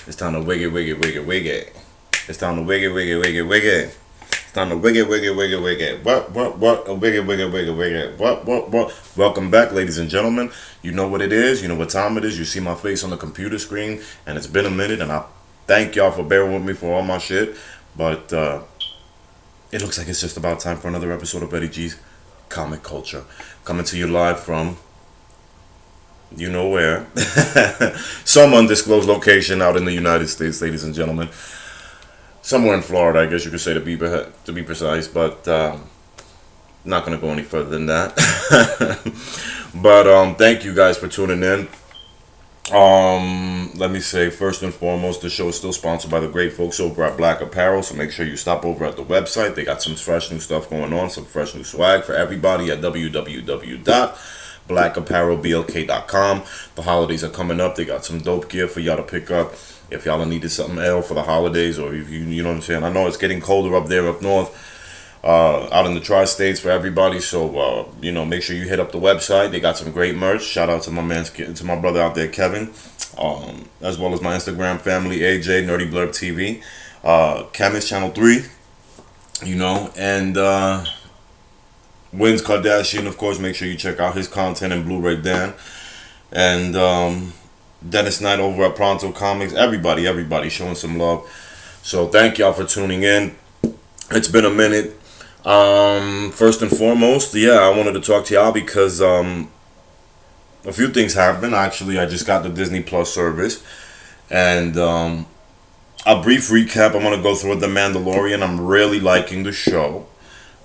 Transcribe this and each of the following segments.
It's time to wig it, wig it, wig it, wig it. It's time to wig it, wig it, wig it, wig it. It's time to wig it, wig it, wig it, wig it. What? Wig it, wig it, wig it, wig it. What? Welcome back, ladies and gentlemen. You know what it is. You know what time it is. You see my face on the computer screen, and it's been a minute, and I thank y'all for bearing with me for all my shit. But it looks like it's just about time for another episode of Betty G's Comic Culture. Coming to you live from you know where. Some undisclosed location out in the United States, ladies and gentlemen. Somewhere in Florida, I guess you could say to be precise, but not going to go any further than that. But thank you guys for tuning in. Let me say, first and foremost, the show is still sponsored by the great folks over at Black Apparel, so make sure you stop over at the website. They got some fresh new stuff going on, some fresh new swag for everybody at www.blackapparelblk.com. The holidays are coming up. They got some dope gear for y'all to pick up if y'all needed something ill for the holidays, or if you know what I'm saying. I know it's getting colder up there up north, out in the tri-states for everybody, so make sure you hit up the website. They got some great merch. Shout out to my brother out there, Kevin, as well as my Instagram family, AJ Nerdy Blurb TV, Chemist Channel 3, and Wins Kardashian, of course. Make sure you check out his content in Blu-ray Dan, and Dennis Knight over at Pronto Comics. Everybody showing some love. So thank y'all for tuning in. It's been a minute. First and foremost, I wanted to talk to y'all because a few things happened. Actually, I just got the Disney Plus service, and a brief recap. I'm gonna go through The Mandalorian. I'm really liking the show.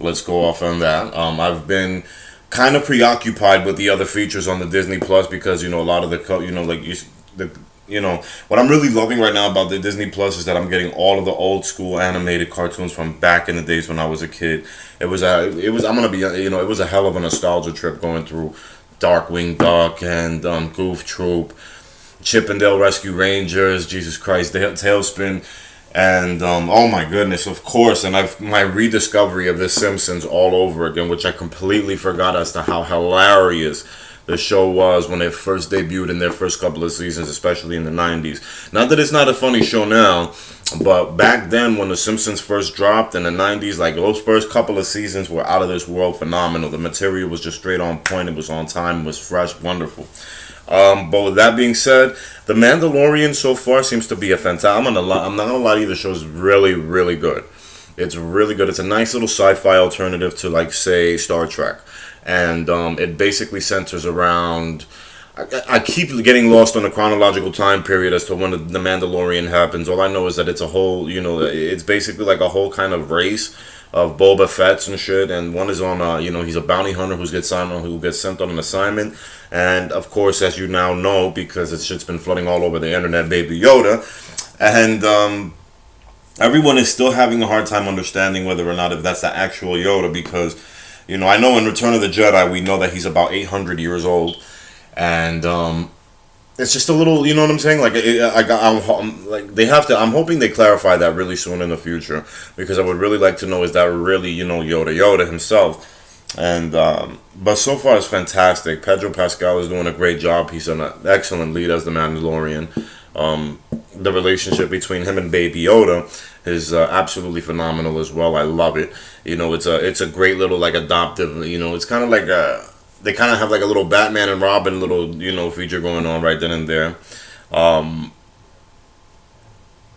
Let's go off on that. I've been kind of preoccupied with the other features on the Disney Plus because a lot of what I'm really loving right now about the Disney Plus is that I'm getting all of the old school animated cartoons from back in the days when I was a kid. It was a hell of a nostalgia trip going through Darkwing Duck and Goof Troop, Chip and Dale Rescue Rangers, Jesus Christ, Tailspin. And oh my goodness, of course, and my rediscovery of The Simpsons all over again, which I completely forgot as to how hilarious the show was when it first debuted in their first couple of seasons, especially in the 90s. Not that it's not a funny show now, but back then when The Simpsons first dropped in the 90s, like those first couple of seasons were out of this world phenomenal. The material was just straight on point, it was on time, it was fresh, wonderful. But with that being said, The Mandalorian so far seems to be a fantastic. I'm not gonna lie to you, the show's really, really good. It's really good. It's a nice little sci-fi alternative to, like, say, Star Trek, and it basically centers around. I keep getting lost on the chronological time period as to when the Mandalorian happens. All I know is that it's a whole, it's basically like a whole kind of race of Boba Fett's and shit, and one is on, he's a bounty hunter who gets sent on an assignment, and of course, as you now know, because it's shit's been flooding all over the internet, Baby Yoda, and everyone is still having a hard time understanding whether or not if that's the actual Yoda, because, I know in Return of the Jedi, we know that he's about 800 years old, and it's just a little, you know what I'm saying? Like, I'm hoping they clarify that really soon in the future, because I would really like to know, is that really, Yoda himself? And, but so far it's fantastic. Pedro Pascal is doing a great job. He's an excellent lead as the Mandalorian. The relationship between him and Baby Yoda is absolutely phenomenal as well. I love it. It's a great little, like, adoptive, it's kind of like they kind of have like a little Batman and Robin little, feature going on right then and there.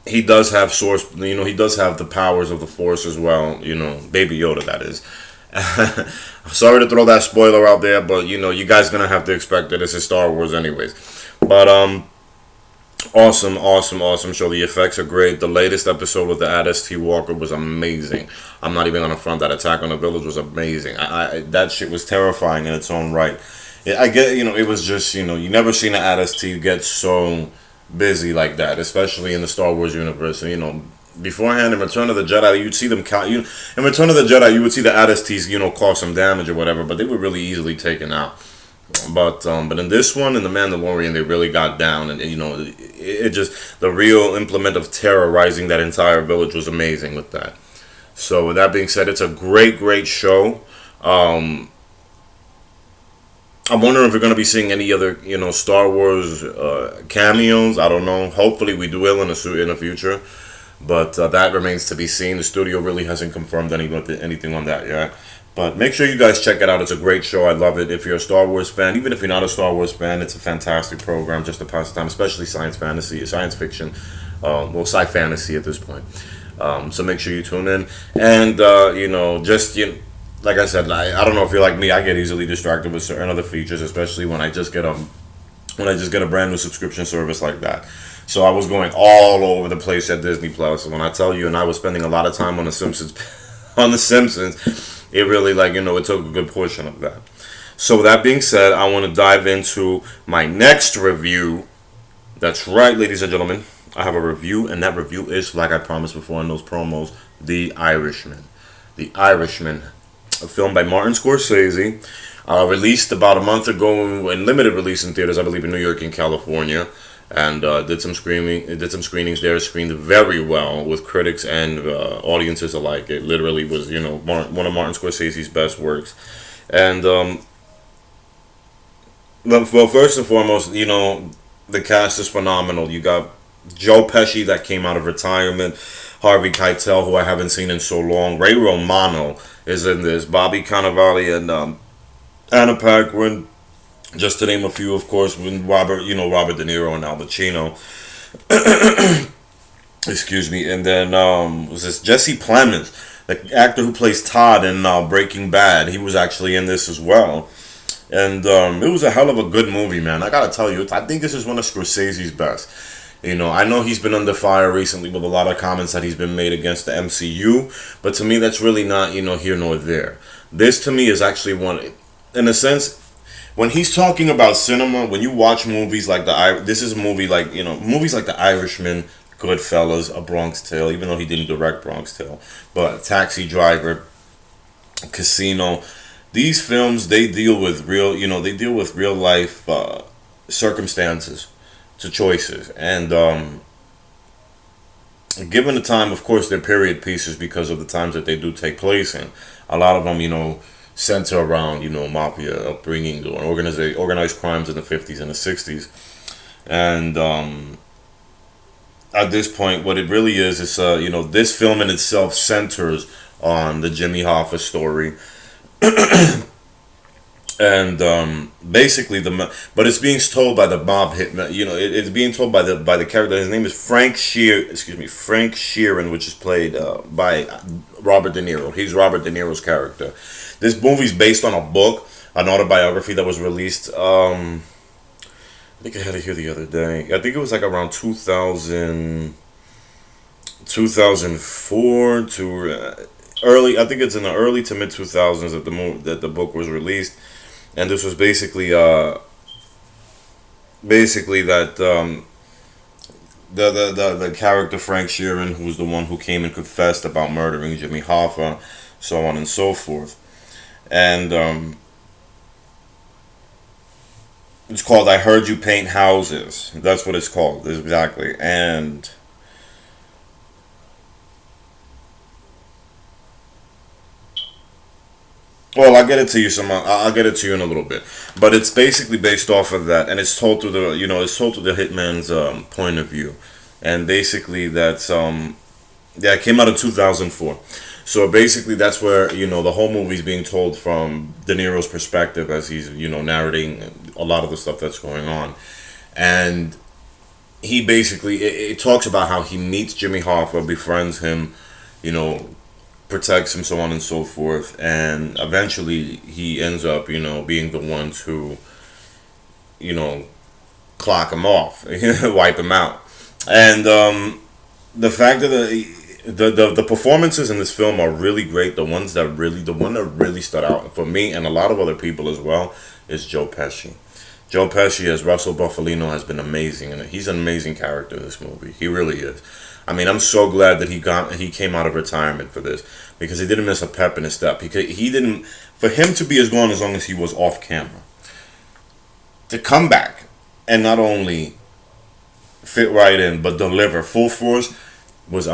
He does have he does have the powers of the Force as well, Baby Yoda, that is. Sorry to throw that spoiler out there, but you guys gonna have to expect it. This is Star Wars anyways. But awesome show. The effects are great. The latest episode with the Addis T. Walker was amazing. I'm not even gonna front that. Attack on the Village was amazing. I that shit was terrifying in its own right. I get, it was just, you never seen an Addis T get so busy like that, especially in the Star Wars universe. Beforehand in Return of the Jedi, you'd see them in Return of the Jedi, you would see the Addis T's, cause some damage or whatever, but they were really easily taken out. But in this one, in The Mandalorian, they really got down, and it just, the real implement of terrorizing that entire village was amazing with that. So with that being said, it's a great show. I'm wondering if we're going to be seeing any other, Star Wars cameos. I don't know. Hopefully, we do will in the future, but that remains to be seen. The studio really hasn't confirmed anything on that yet. But make sure you guys check it out. It's a great show. I love it. If you're a Star Wars fan, even if you're not a Star Wars fan, it's a fantastic program just to pass the time, especially science fiction, sci fantasy at this point. So make sure you tune in, and like I said, I don't know if you're like me. I get easily distracted with certain other features, especially when I just get a brand new subscription service like that. So I was going all over the place at Disney Plus. When I tell you, and I was spending a lot of time on The Simpsons, on The Simpsons, it really it took a good portion of that. So with that being said, I want to dive into my next review. That's right, ladies and gentlemen. I have a review, and that review is, like I promised before in those promos, The Irishman. The Irishman, a film by Martin Scorsese, released about a month ago in limited release in theaters, I believe, in New York and California, and did some screenings there. Screened very well with critics and audiences alike. It literally was, one of Martin Scorsese's best works, and well, first and foremost, the cast is phenomenal. You got Joe Pesci that came out of retirement, Harvey Keitel, who I haven't seen in so long. Ray Romano is in this. Bobby Cannavale and Anna Paquin, just to name a few, of course. When Robert De Niro and Al Pacino. Excuse me. And then was this Jesse Plemons, the actor who plays Todd in Breaking Bad? He was actually in this as well. And it was a hell of a good movie, man. I gotta tell you, I think this is one of Scorsese's best. I know he's been under fire recently with a lot of comments that he's been made against the MCU, but to me, that's really not, here nor there. This, to me, is actually one, in a sense, when he's talking about cinema, when you watch movies like this is a movie like, movies like The Irishman, Goodfellas, A Bronx Tale, even though he didn't direct Bronx Tale, but Taxi Driver, Casino, these films, they deal with real life circumstances to choices, and given the time, of course, they're period pieces because of the times that they do take place in. A lot of them, center around mafia upbringing or organized crimes in the 50s and the 60s, and at this point, what it really is this film in itself centers on the Jimmy Hoffa story. And basically but it's being told by the mob hitman. It's being told by the character. His name is Frank Sheeran, which is played by Robert De Niro. He's Robert De Niro's character. This movie's based on a book, an autobiography that was released. I think I had it here the other day. I think it was like around 2004 to early. I think it's in the early to mid 2000s that the book was released. And this was basically that the character Frank Sheeran, who was the one who came and confessed about murdering Jimmy Hoffa, so on and so forth, and it's called "I Heard You Paint Houses." That's what it's called exactly, and well, I'll get it to you I'll get it to you in a little bit, but it's basically based off of that, and it's told through it's told through the hitman's point of view, and basically that's yeah, it came out in 2004. So basically, that's where the whole movie's being told from De Niro's perspective as he's narrating a lot of the stuff that's going on, and he basically it talks about how he meets Jimmy Hoffa, befriends him, you know, protects him, so on and so forth, and eventually he ends up, being the ones who, you know, clock him off, wipe him out, and the fact that the performances in this film are really great. The one that really stood out for me and a lot of other people as well is Joe Pesci. Joe Pesci as Russell Buffalino has been amazing, and he's an amazing character in this movie. He really is. I mean, I'm so glad that he came out of retirement for this, because he didn't miss a pep in his step. He didn't, for him to be as gone as long as he was off camera, to come back and not only fit right in but deliver full force was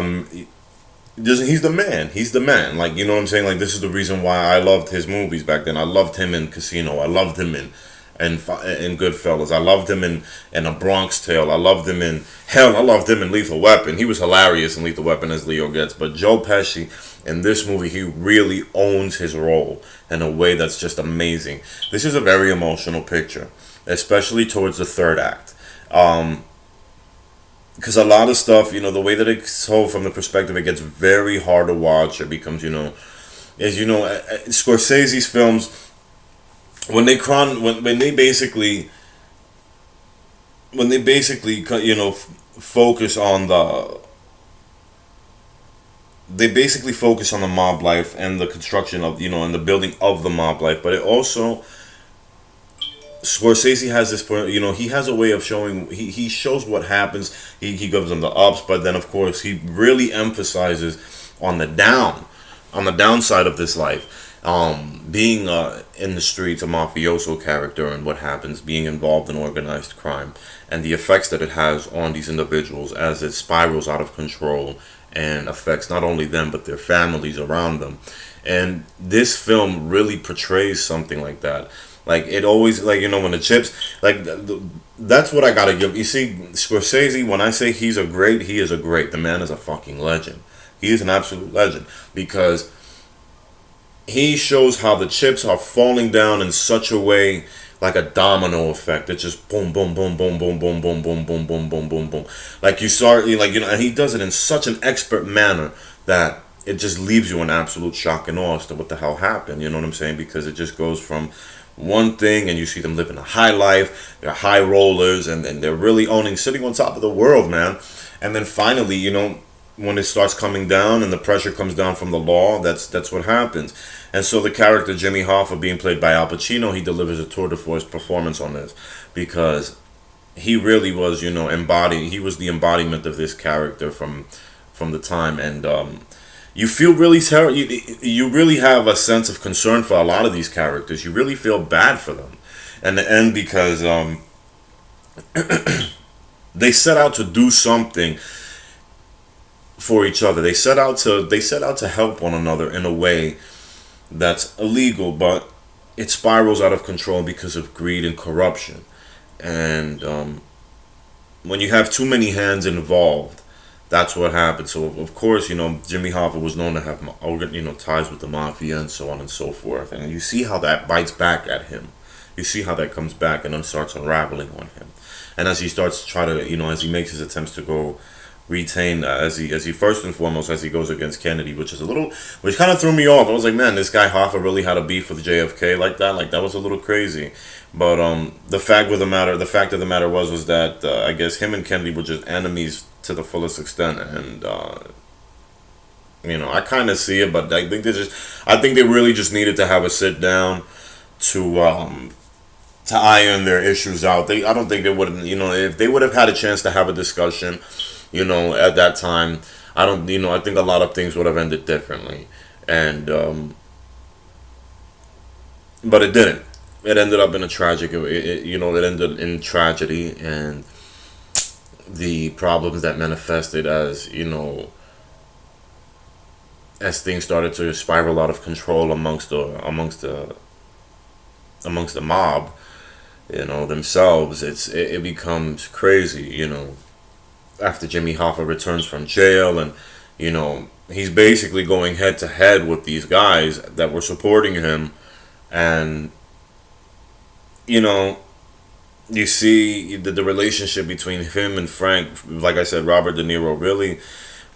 he's the man. He's the man. Like, you know what I'm saying? Like, this is the reason why I loved his movies back then. I loved him in Casino. I loved him in in Goodfellas. I loved him in A Bronx Tale. I loved him in hell. I loved him in Lethal Weapon. He was hilarious in Lethal Weapon as Leo gets. But Joe Pesci in this movie, he really owns his role in a way that's just amazing. This is a very emotional picture, especially towards the third act. Because a lot of stuff, the way that it's told from the perspective, it gets very hard to watch. It becomes, as you know, Scorsese's films, when they basically focus on the mob life and the construction of, and the building of the mob life. But it also, Scorsese has this point, he has a way of showing, he shows what happens, he gives them the ups, but then of course he really emphasizes on the downside of this life. Being in the streets, a mafioso character, and what happens, being involved in organized crime, and the effects that it has on these individuals as it spirals out of control and affects not only them but their families around them. And this film really portrays something like that. Like, it always, like, when the chips, like, that's what I gotta give. You see, Scorsese, when I say he is a great. The man is a fucking legend. He is an absolute legend because he shows how the chips are falling down in such a way, like a domino effect. It's just boom, boom, boom, boom, boom, boom, boom, boom, boom, boom, boom, boom, boom. Like, you saw, and he does it in such an expert manner that it just leaves you in absolute shock and awe as to what the hell happened. You know what I'm saying? Because it just goes from one thing, and you see them living a high life. They're high rollers, and they're really sitting on top of the world, man. And then finally, when it starts coming down and the pressure comes down from the law, that's what happens. And so the character Jimmy Hoffa, being played by Al Pacino, he delivers a tour de force performance on this because he really was, he was the embodiment of this character from the time. And you feel really you really have a sense of concern for a lot of these characters. You really feel bad for them in the end because they set out to do something for each other. They set out to help one another in a way that's illegal, but it spirals out of control because of greed and corruption. And when you have too many hands involved, that's what happens. So of course, Jimmy Hoffa was known to have ties with the mafia and so on and so forth. And you see how that bites back at him. You see how that comes back and then starts unraveling on him. And as he starts to try to, as he makes his attempts to go retain, as he first and foremost, as he goes against Kennedy, which kind of threw me off. I was like, man, this guy Hoffa really had a beef with JFK like that. Like, that was a little crazy. But the fact of the matter was that I guess him and Kennedy were just enemies to the fullest extent. And I kind of see it, but I think they really just needed to have a sit down to iron their issues out. I don't think they would have, if they would have had a chance to have a discussion, at that time, I think a lot of things would have ended differently. And but it didn't. It ended up in a it ended in tragedy, and the problems that manifested as things started to spiral out of control amongst the mob, themselves. It becomes crazy, after Jimmy Hoffa returns from jail, and he's basically going head to head with these guys that were supporting him. And you see the relationship between him and Frank, like I said, Robert De Niro. Really,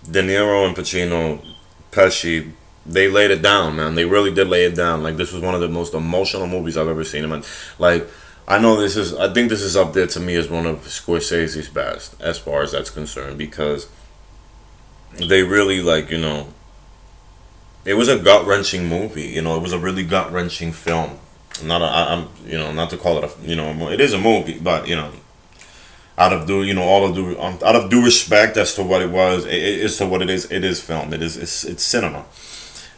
De Niro and Pacino, Pesci, they laid it down, man. They really did lay it down. Like, this was one of the most emotional movies I've ever seen. I mean, like, I think this is up there to me as one of Scorsese's best as far as that's concerned, because they really, it was a gut-wrenching movie. It was a really gut-wrenching film. Not to call it it is a movie, but out of due respect as to what it was, as to what it is film. It's cinema,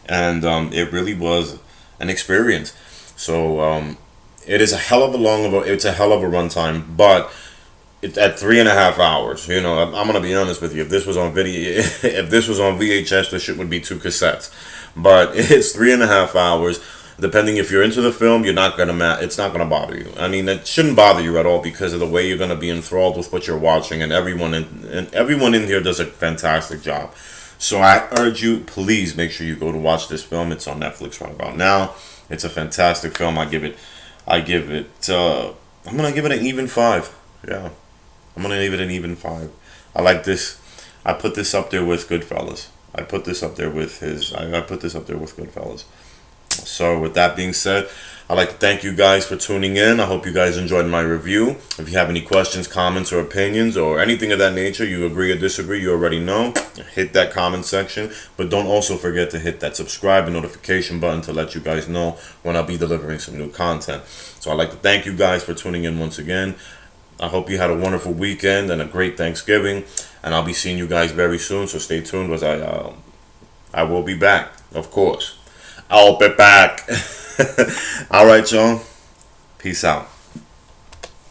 and it really was an experience. So it is a hell of a runtime, but it's at 3.5 hours. I'm gonna be honest with you. If this was on video, if this was on VHS, this shit would be 2 cassettes. But it's 3.5 hours. Depending if you're into the film, you're not gonna it's not gonna bother you. I mean, it shouldn't bother you at all because of the way you're gonna be enthralled with what you're watching, and everyone in here does a fantastic job. So I urge you, please make sure you go to watch this film. It's on Netflix right about now. It's a fantastic film. I give it. I'm gonna give it an even 5. Yeah, I'm gonna give it an even 5. I like this. I put this up there with Goodfellas. I put this up there with his. I put this up there with Goodfellas. So with that being said, I'd like to thank you guys for tuning in. I hope you guys enjoyed my review. If you have any questions, comments, or opinions, or anything of that nature, you agree or disagree, you already know. Hit that comment section. But don't also forget to hit that subscribe and notification button to let you guys know when I'll be delivering some new content. So I'd like to thank you guys for tuning in once again. I hope you had a wonderful weekend and a great Thanksgiving. And I'll be seeing you guys very soon. So stay tuned as I will be back, of course. I'll be back. All right, y'all. Peace out.